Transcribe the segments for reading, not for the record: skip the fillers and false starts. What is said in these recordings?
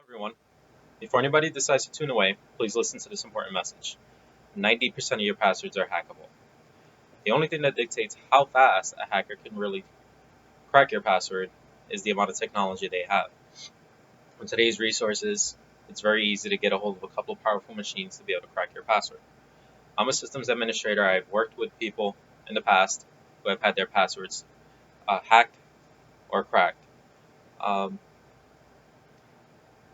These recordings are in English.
everyone. Before anybody decides to tune away, please listen to this important message. 90% of your passwords are hackable. The only thing that dictates how fast a hacker can really crack your password is the amount of technology they have. With today's resources, it's very easy to get a hold of a couple of powerful machines to be able to crack your password. I'm a systems administrator. I've worked with people in the past who have had their passwords hacked or cracked. Um,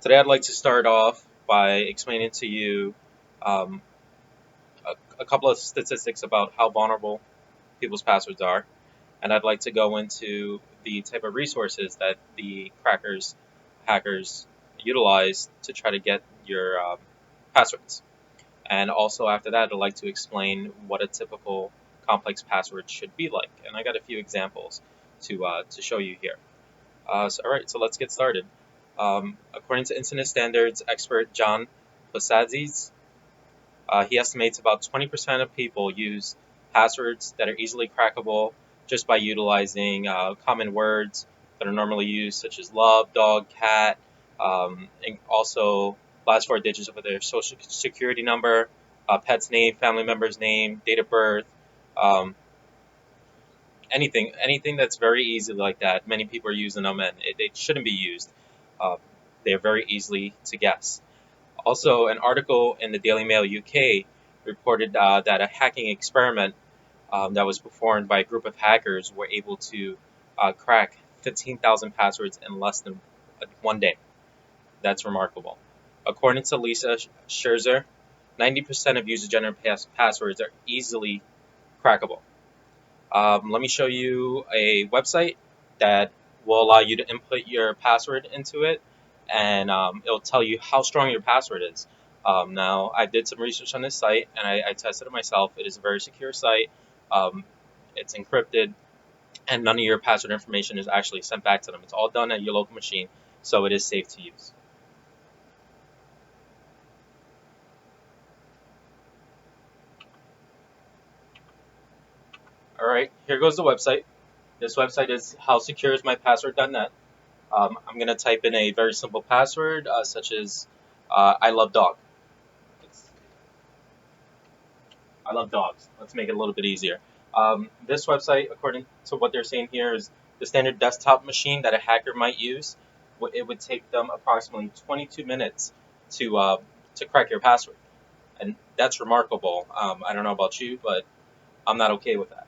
Today, I'd like to start off by explaining to you um, a couple of statistics about how vulnerable people's passwords are, and I'd like to go into the type of resources that the hackers utilize to try to get your passwords. And also after that, I'd like to explain what a typical complex password should be like. And I got a few examples to show you here. All right, so let's get started. According to Internet Standards expert John Persuasive, he estimates about 20% of people use passwords that are easily crackable just by utilizing common words that are normally used, such as love, dog, cat, and also last four digits of their social security number, pet's name, family member's name, date of birth, um, anything that's very easy like that. Many people are using them, and they shouldn't be used. Uh, they're very easily to guess. Also, an article in the Daily Mail UK reported that a hacking experiment that was performed by a group of hackers were able to crack 15,000 passwords in less than one day. That's remarkable. According to Lisa Scherzer, 90% of user-generated passwords are easily crackable. Let me show you a website that will allow you to input your password into it, and it'll tell you how strong your password is. Now, I did some research on this site, and I tested it myself. It is a very secure site. Um, it's encrypted, and none of your password information is actually sent back to them. It's all done at your local machine, so it is safe to use. All right, here goes the website. This website is howsecureismypassword.net. I'm going to type in a very simple password, such as I love dog. I love dogs. Let's make it a little bit easier. This website, according to what they're saying here, is the standard desktop machine that a hacker might use. It would take them approximately 22 minutes to crack your password, and that's remarkable. I don't know about you, but I'm not okay with that.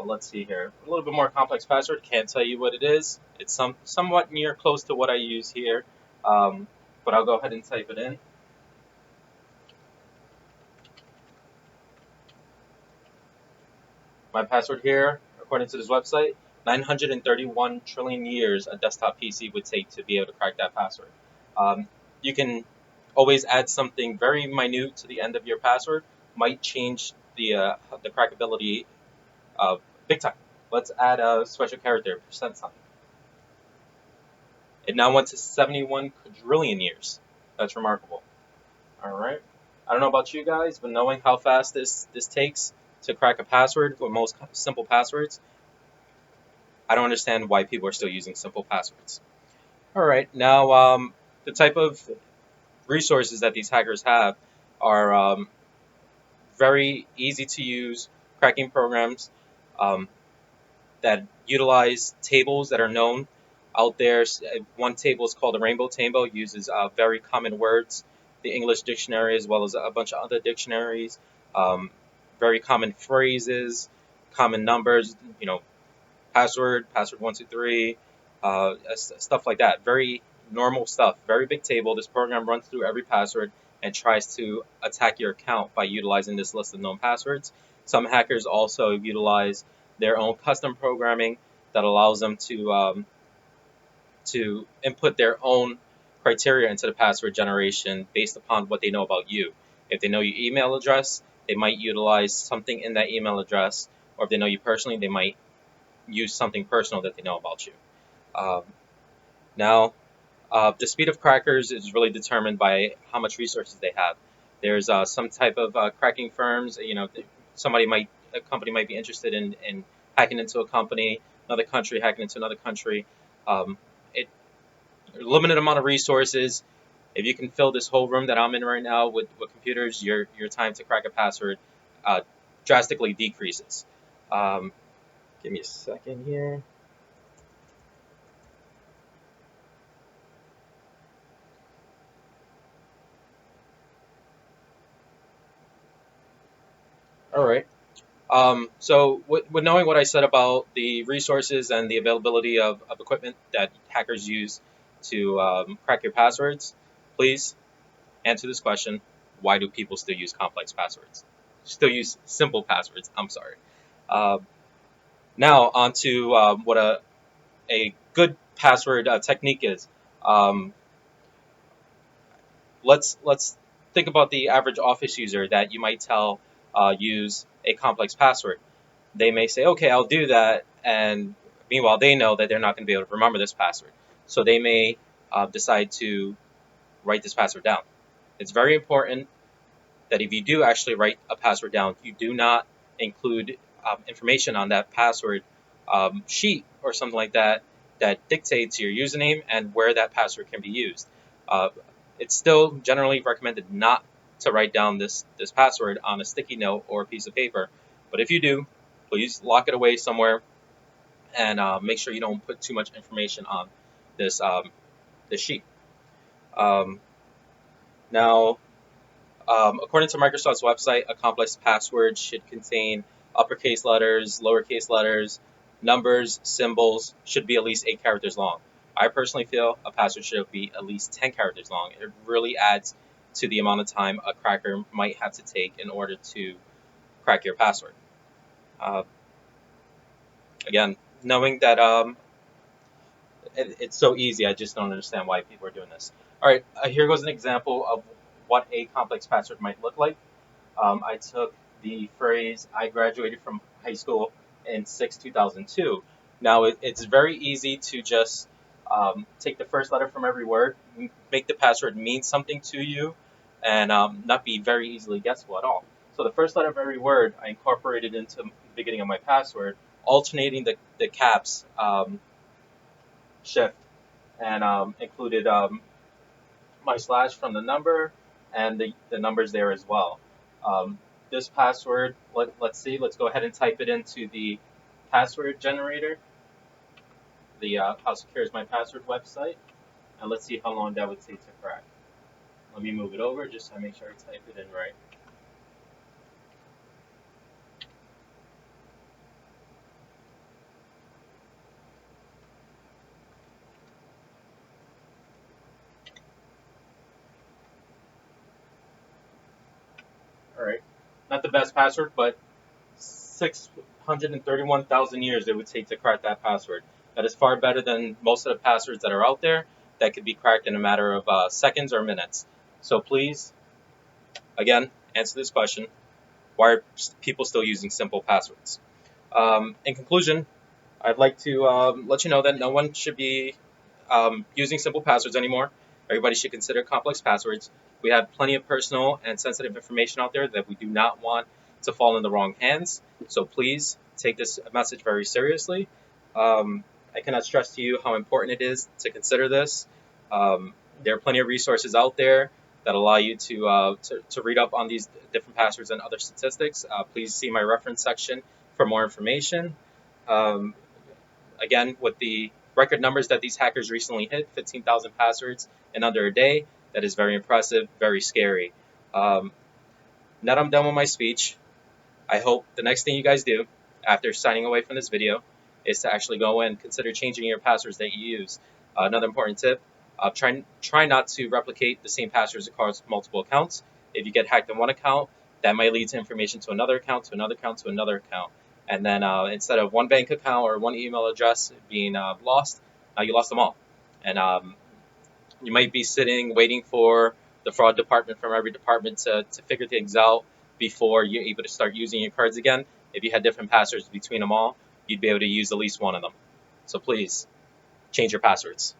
Let's see here. A little bit more complex password. Can't tell you what it is. It's somewhat near close to what I use here, but I'll go ahead and type it in. My password here, according to this website, 931 trillion years a desktop PC would take to be able to crack that password. You can always add something very minute to the end of your password. Might change the crackability big time. Let's add a special character, percent sign. It now went to 71 quadrillion years. That's remarkable. All right. I don't know about you guys, but knowing how fast this takes to crack a password for most simple passwords, I don't understand why people are still using simple passwords. All right. Now, the type of resources that these hackers have are very easy to use cracking programs um, that utilize tables that are known out there. One table is called a rainbow table, uses very common words, the English dictionary, as well as a bunch of other dictionaries, um, very common phrases, common numbers, password 123, stuff like that. Very normal stuff, very big table. This program runs through every password and tries to attack your account by utilizing this list of known passwords. Some hackers also utilize their own custom programming that allows them to input their own criteria into the password generation based upon what they know about you. If they know your email address, they might utilize something in that email address, or if they know you personally, they might use something personal that they know about you. Um, Now, the speed of crackers is really determined by how much resources they have. There's some type of cracking firms. A company might be interested in hacking into a company, another country hacking into another country. It limited amount of resources. If you can fill this whole room that I'm in right now with computers, your time to crack a password uh, drastically decreases. Um, Give me a second here. All right. So with knowing what I said about the resources and the availability of equipment that hackers use to crack your passwords, please answer this question: why do people still use complex passwords? Still use simple passwords? I'm sorry. Uh, Now on to what a good password technique is. Um, let's think about the average office user that you might tell use a complex password. They may say, okay, I'll do that. And meanwhile, they know that they're not going to be able to remember this password. So they may decide to write this password down. It's very important that if you do actually write a password down, you do not include information on that password sheet or something like that that dictates your username and where that password can be used. Uh, it's still generally recommended not to write down this password on a sticky note or a piece of paper, but if you do, please lock it away somewhere and make sure you don't put too much information on this this sheet. Um, Now, according to Microsoft's website, a complex password should contain uppercase letters, lowercase letters, numbers, symbols, should be at least 8 characters long. I personally feel a password should be at least 10 characters long. It really adds to the amount of time a cracker might have to take in order to crack your password. Uh, Again, knowing that it's so easy, I just don't understand why people are doing this. All right, here goes an example of what a complex password might look like. I took the phrase "I graduated from high school in 2002." Now it's very easy to just take the first letter from every word, make the password mean something to you, and not be very easily guessable at all. So the first letter of every word I incorporated into the beginning of my password, alternating the caps shift, and included my slash from the number and the numbers there as well. Um, this password, let's see, let's go ahead and type it into the password generator, the How Secure is My Password website, and let's see how long that would take to crack. Let me move it over just to make sure I type it in right. All right, not the best password, but 631,000 years it would take to crack that password. That is far better than most of the passwords that are out there that could be cracked in a matter of seconds or minutes. So please, again, answer this question: why are people still using simple passwords? In conclusion, I'd like to let you know that no one should be using simple passwords anymore. Everybody should consider complex passwords. We have plenty of personal and sensitive information out there that we do not want to fall in the wrong hands. So please take this message very seriously. I cannot stress to you how important it is to consider this. There are plenty of resources out there that allow you to read up on these different passwords and other statistics. Please see my reference section for more information. Um, Again, with the record numbers that these hackers recently hit, 15,000 passwords in under a day, that is very impressive, very scary. Um, Now that I'm done with my speech, I hope the next thing you guys do after signing away from this video is to actually go and consider changing your passwords that you use. Another important tip: try not to replicate the same passwords across multiple accounts. If you get hacked in one account, that might lead to information to another account, to another account, to another account, and then instead of one bank account or one email address being lost, now you lost them all, and you might be sitting waiting for the fraud department from every department to figure things out before you're able to start using your cards again. If you had different passwords between them all, you'd be able to use at least one of them. So please change your passwords.